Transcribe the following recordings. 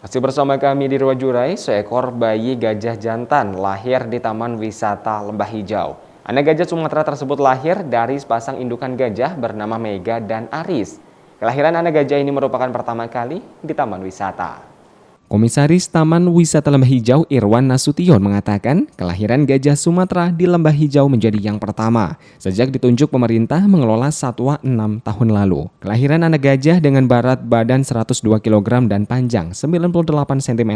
Masih bersama kami di Ruwajurai, seekor bayi gajah jantan lahir di Taman Wisata Lembah Hijau. Anak gajah Sumatera tersebut lahir dari sepasang indukan gajah bernama Mega dan Aris. Kelahiran anak gajah ini merupakan pertama kali di Taman Wisata. Komisaris Taman Wisata Lembah Hijau Irwan Nasution mengatakan kelahiran gajah Sumatera di Lembah Hijau menjadi yang pertama sejak ditunjuk pemerintah mengelola satwa 6 tahun lalu. Kelahiran anak gajah dengan berat badan 102 kg dan panjang 98 cm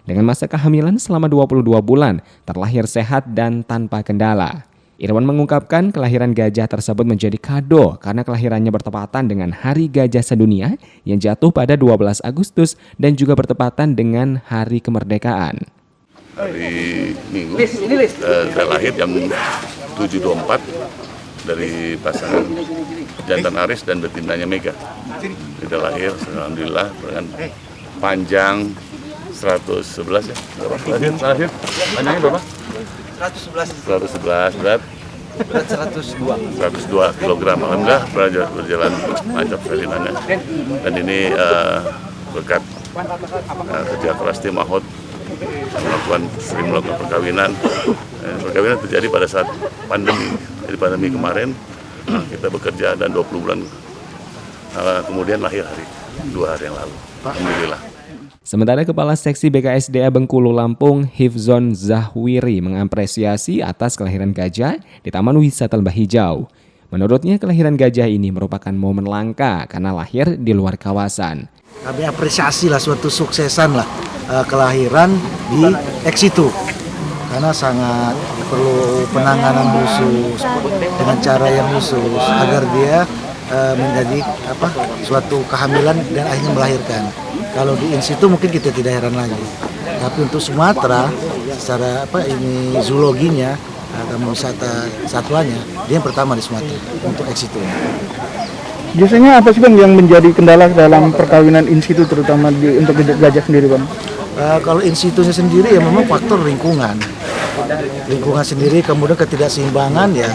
dengan masa kehamilan selama 22 bulan terlahir sehat dan tanpa kendala. Irwan mengungkapkan kelahiran gajah tersebut menjadi kado karena kelahirannya bertepatan dengan Hari Gajah Sedunia yang jatuh pada 12 Agustus dan juga bertepatan dengan Hari Kemerdekaan. Hari Minggu, saya lahir jam 7.24 dari pasangan jantan Aris dan betinanya Mega. Kita lahir, alhamdulillah, dengan panjang 111 ya. Lahir panjangnya berapa? 111 berat 102 kg. Alhamdulillah berjalan lancar salinannya. Dan ini berkat kerja keras tim AHOT sering melakukan perkawinan. Perkawinan terjadi pada saat pandemi. Jadi pandemi kemarin kita bekerja dan 20 bulan kemudian lahir 2 hari yang lalu. Alhamdulillah. Sementara Kepala Seksi BKSDA Bengkulu Lampung, Hifzon Zahwiri mengapresiasi atas kelahiran gajah di Taman Wisata Lembah Hijau. Menurutnya kelahiran gajah ini merupakan momen langka karena lahir di luar kawasan. Kami apresiasi lah suatu suksesan lah kelahiran di eksitu karena sangat perlu penanganan khusus dengan cara yang khusus agar dia menjadi suatu kehamilan dan akhirnya melahirkan. Kalau di in situ mungkin kita tidak heran lagi. Tapi untuk Sumatera secara ini zoologinya, taman wisata satwanya, dia yang pertama di Sumatera untuk in situ. Biasanya apa sih Bang yang menjadi kendala dalam perkawinan in situ terutama untuk gajah sendiri Bang? Kalau in situnya sendiri ya memang faktor lingkungan sendiri, kemudian ketidakseimbangan ya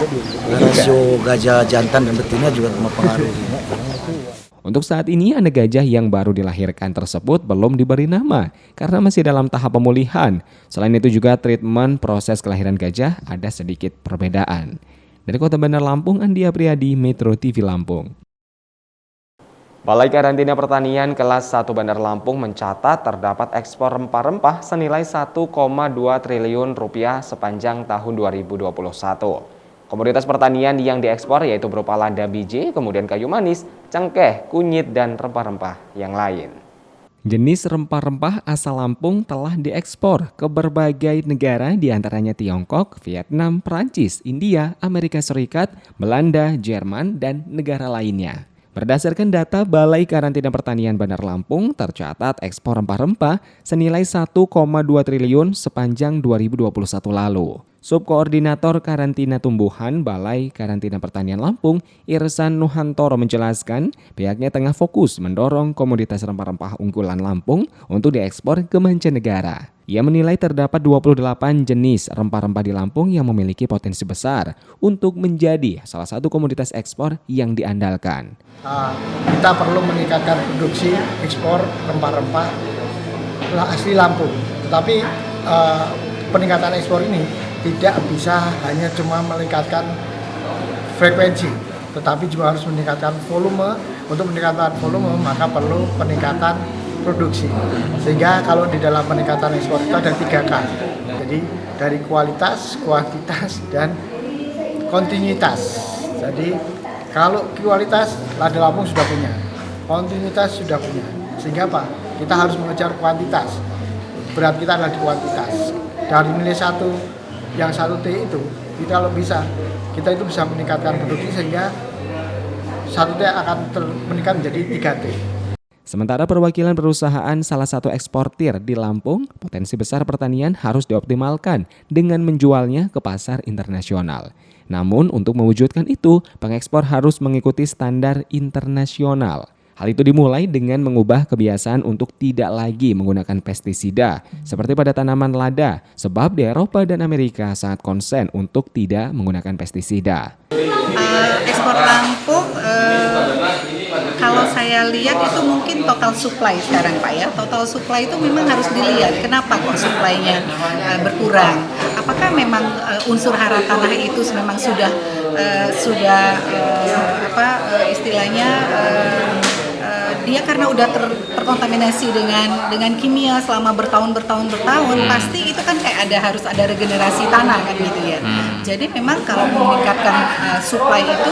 rasio gajah jantan dan betina juga mempengaruhi. Untuk saat ini anak gajah yang baru dilahirkan tersebut belum diberi nama karena masih dalam tahap pemulihan. Selain itu juga treatment proses kelahiran gajah ada sedikit perbedaan. Dari Kota Bandar Lampung, Andi Apriyadi, Metro TV Lampung. Balai Karantina Pertanian kelas 1 Bandar Lampung mencatat terdapat ekspor rempah-rempah senilai 1,2 triliun rupiah sepanjang tahun 2021. Komoditas pertanian yang diekspor yaitu berupa lada biji, kemudian kayu manis, cengkeh, kunyit, dan rempah-rempah yang lain. Jenis rempah-rempah asal Lampung telah diekspor ke berbagai negara diantaranya Tiongkok, Vietnam, Prancis, India, Amerika Serikat, Belanda, Jerman, dan negara lainnya. Berdasarkan data Balai Karantina Pertanian Bandar Lampung, tercatat ekspor rempah-rempah senilai 1,2 triliun sepanjang 2021 lalu. Subkoordinator Karantina Tumbuhan Balai Karantina Pertanian Lampung, Irsan Nuhantoro menjelaskan, pihaknya tengah fokus mendorong komoditas rempah-rempah unggulan Lampung untuk diekspor ke mancanegara. Ia menilai terdapat 28 jenis rempah-rempah di Lampung yang memiliki potensi besar untuk menjadi salah satu komoditas ekspor yang diandalkan. Kita perlu meningkatkan produksi ekspor rempah-rempah asli Lampung. Tetapi peningkatan ekspor ini tidak bisa hanya cuma meningkatkan frekuensi, tetapi juga harus meningkatkan volume. Untuk meningkatkan volume maka perlu peningkatan produksi. Sehingga kalau di dalam peningkatan ekspor itu ada 3K. Jadi dari kualitas, kuantitas, dan kontinuitas. Jadi kalau kualitas Lada Lampung sudah punya, kontinuitas sudah punya. Sehingga apa? Kita harus mengejar kuantitas. Berat kita adalah di kuantitas. Dari nilai 1 yang 1T itu, kita kalau bisa, kita itu bisa meningkatkan produksi sehingga 1T akan meningkat menjadi 3T. Sementara perwakilan perusahaan salah satu eksportir di Lampung, potensi besar pertanian harus dioptimalkan dengan menjualnya ke pasar internasional. Namun untuk mewujudkan itu, pengekspor harus mengikuti standar internasional. Hal itu dimulai dengan mengubah kebiasaan untuk tidak lagi menggunakan pestisida seperti pada tanaman lada, sebab di Eropa dan Amerika sangat konsen untuk tidak menggunakan pestisida. Ekspor Lampung, kalau Kalau saya lihat itu mungkin total supply sekarang Pak ya. Total supply itu memang harus dilihat kenapa kok supply-nya berkurang. Apakah memang unsur hara tanah itu memang sudah istilahnya dia karena udah terkontaminasi dengan kimia selama bertahun pasti itu kan kayak harus ada regenerasi tanah kan gitu ya. Jadi memang kalau meningkatkan supply itu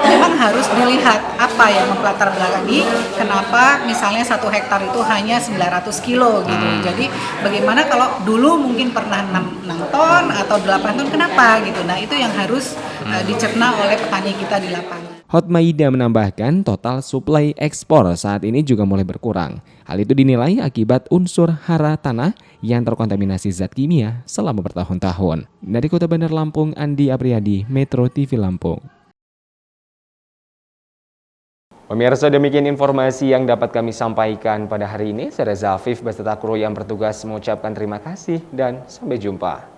memang harus dilihat apa yang melatar belakangi kenapa misalnya 1 hektar itu hanya 900 kilo gitu. Jadi bagaimana kalau dulu mungkin pernah 6 ton atau 8 ton kenapa gitu. Nah itu yang harus dicerna oleh petani kita di lapangan. Hotmaida menambahkan total suplai ekspor saat ini juga mulai berkurang. Hal itu dinilai akibat unsur hara tanah yang terkontaminasi zat kimia selama bertahun-tahun. Dari Kota Bandar Lampung, Andi Apriyadi, Metro TV Lampung. Pemirsa, demikian informasi yang dapat kami sampaikan pada hari ini. Saya Reza Afif beserta kru yang bertugas mengucapkan terima kasih dan sampai jumpa.